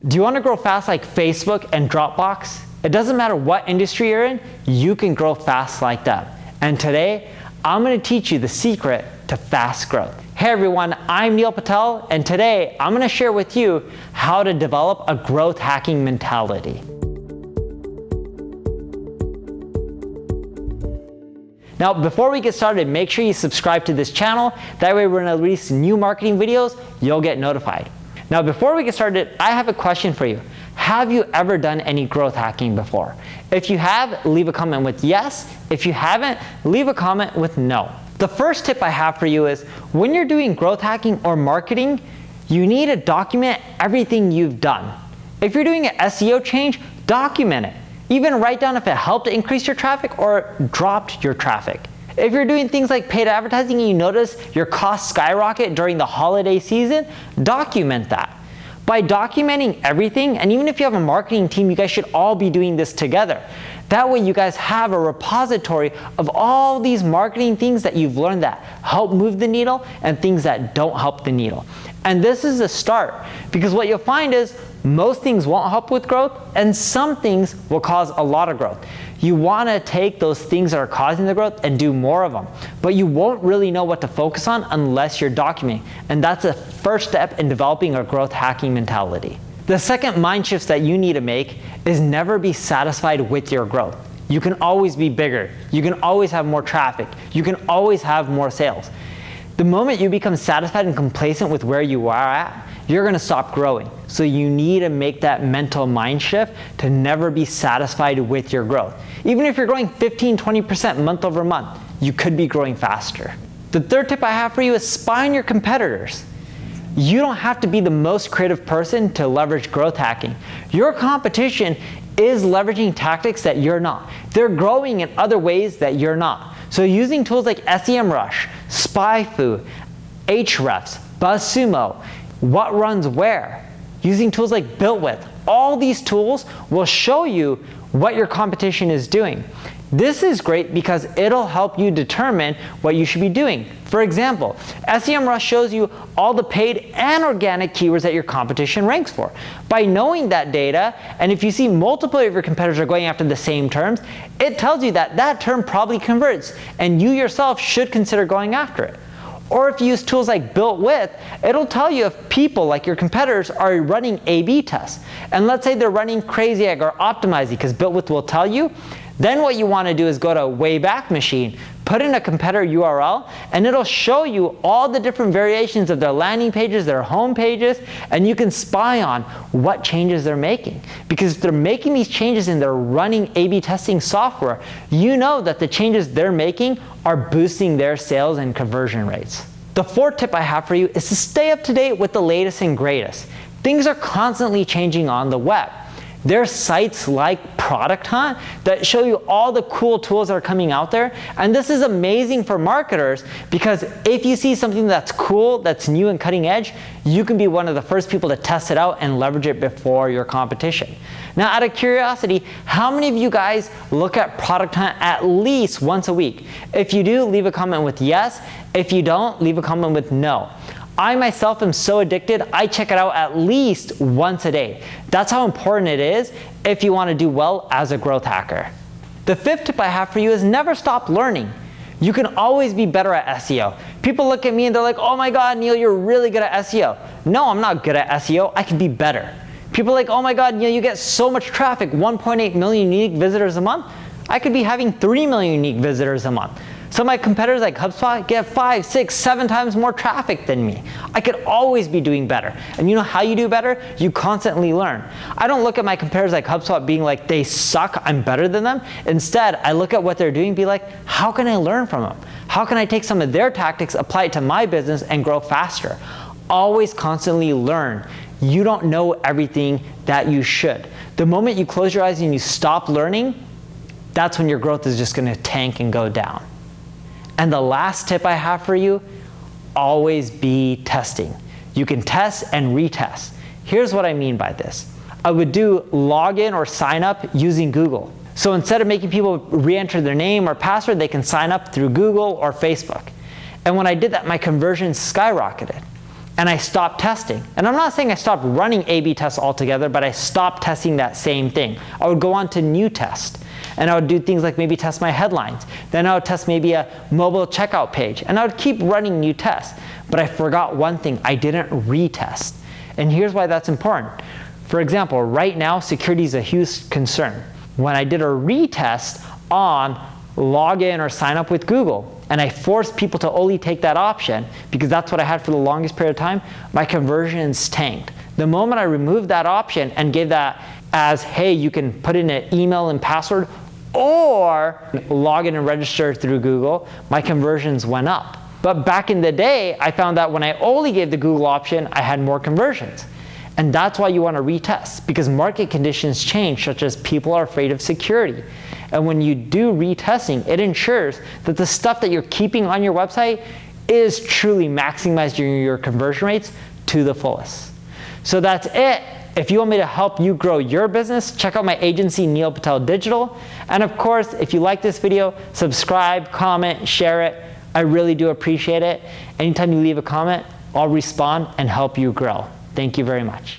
Do you want to grow fast like Facebook and Dropbox? It doesn't matter what industry you're in, you can grow fast like that. And today, I'm going to teach you the secret to fast growth. Hey everyone, I'm Neil Patel, and today I'm going to share with you how to develop a growth hacking mentality. Now, before we get started, make sure you subscribe to this channel. That way when I release new marketing videos, you'll get notified. Now, before we get started, I have a question for you. Have you ever done any growth hacking before? If you have, leave a comment with yes. If you haven't, leave a comment with no. The first tip I have for you is when you're doing growth hacking or marketing, you need to document everything you've done. If you're doing an SEO change, document it. Even write down if it helped to increase your traffic or dropped your traffic. If you're doing things like paid advertising and you notice your costs skyrocket during the holiday season, document that. By documenting everything, and even if you have a marketing team, you guys should all be doing this together. That way you guys have a repository of all these marketing things that you've learned that help move the needle and things that don't help the needle. And this is a start, because what you'll find is most things won't help with growth and some things will cause a lot of growth. You want to take those things that are causing the growth and do more of them, but you won't really know what to focus on unless you're documenting. And that's the first step in developing a growth hacking mentality. The second mind shift that you need to make is never be satisfied with your growth. You can always be bigger. You can always have more traffic. You can always have more sales. The moment you become satisfied and complacent with where you are at, you're going to stop growing. So you need to make that mental mind shift to never be satisfied with your growth. Even if you're growing 15-20% month over month, you could be growing faster. The third tip I have for you is spy on your competitors. You don't have to be the most creative person to leverage growth hacking. Your competition is leveraging tactics that you're not. They're growing in other ways that you're not. So using tools like SEMrush, SpyFu, Ahrefs, BuzzSumo, What Runs Where, using tools like BuiltWith, all these tools will show you what your competition is doing. This is great because it'll help you determine what you should be doing. For example, SEMrush shows you all the paid and organic keywords that your competition ranks for. By knowing that data, and if you see multiple of your competitors are going after the same terms, it tells you that that term probably converts, and you yourself should consider going after it. Or if you use tools like BuiltWith, it'll tell you if people like your competitors are running A/B tests. And let's say they're running Crazy Egg or Optimizely, because BuiltWith will tell you. Then what you want to do is go to Wayback Machine, put in a competitor URL, and it'll show you all the different variations of their landing pages, their home pages, and you can spy on what changes they're making. Because if they're making these changes and they're running A/B testing software, you know that the changes they're making are boosting their sales and conversion rates. The fourth tip I have for you is to stay up to date with the latest and greatest. Things are constantly changing on the web. There's sites like Product Hunt that show you all the cool tools that are coming out there. And this is amazing for marketers because if you see something that's cool, that's new and cutting edge, you can be one of the first people to test it out and leverage it before your competition. Now, out of curiosity, how many of you guys look at Product Hunt at least once a week? If you do, leave a comment with yes. If you don't, leave a comment with no. I myself am so addicted, I check it out at least once a day. That's how important it is if you want to do well as a growth hacker. The fifth tip I have for you is never stop learning. You can always be better at SEO. People look at me and they're like, oh my God, Neil, you're really good at SEO. No, I'm not good at SEO, I can be better. People are like, oh my God, Neil, you get so much traffic, 1.8 million unique visitors a month. I could be having 3 million unique visitors a month. Some of my competitors like HubSpot get 5, 6, 7 times more traffic than me. I could always be doing better. And you know how you do better? You constantly learn. I don't look at my competitors like HubSpot being like, they suck, I'm better than them. Instead, I look at what they're doing and be like, how can I learn from them? How can I take some of their tactics, apply it to my business, and grow faster? Always constantly learn. You don't know everything that you should. The moment you close your eyes and you stop learning, that's when your growth is just gonna tank and go down. And the last tip I have for you, always be testing. You can test and retest. Here's what I mean by this. I would do login or sign up using Google. So instead of making people re-enter their name or password, they can sign up through Google or Facebook. And when I did that, my conversions skyrocketed. and I stopped testing. And I'm not saying I stopped running A/B tests altogether, but I stopped testing that same thing. I would go on to new tests, and I would do things like maybe test my headlines. Then I would test maybe a mobile checkout page, and I would keep running new tests. But I forgot one thing: I didn't retest. And here's why that's important. For example, right now, security is a huge concern. When I did a retest on login or sign up with Google, and I forced people to only take that option because that's what I had for the longest period of time, my conversions tanked. The moment I removed that option and gave that as, hey, you can put in an email and password or log in and register through Google, my conversions went up. But back in the day, I found that when I only gave the Google option, I had more conversions. And that's why you want to retest, because market conditions change, such as people are afraid of security. And when you do retesting, it ensures that the stuff that you're keeping on your website is truly maximizing your conversion rates to the fullest. So that's it. If you want me to help you grow your business, check out my agency, Neil Patel Digital. And of course, if you like this video, subscribe, comment, share it. I really do appreciate it. Anytime you leave a comment, I'll respond and help you grow. Thank you very much.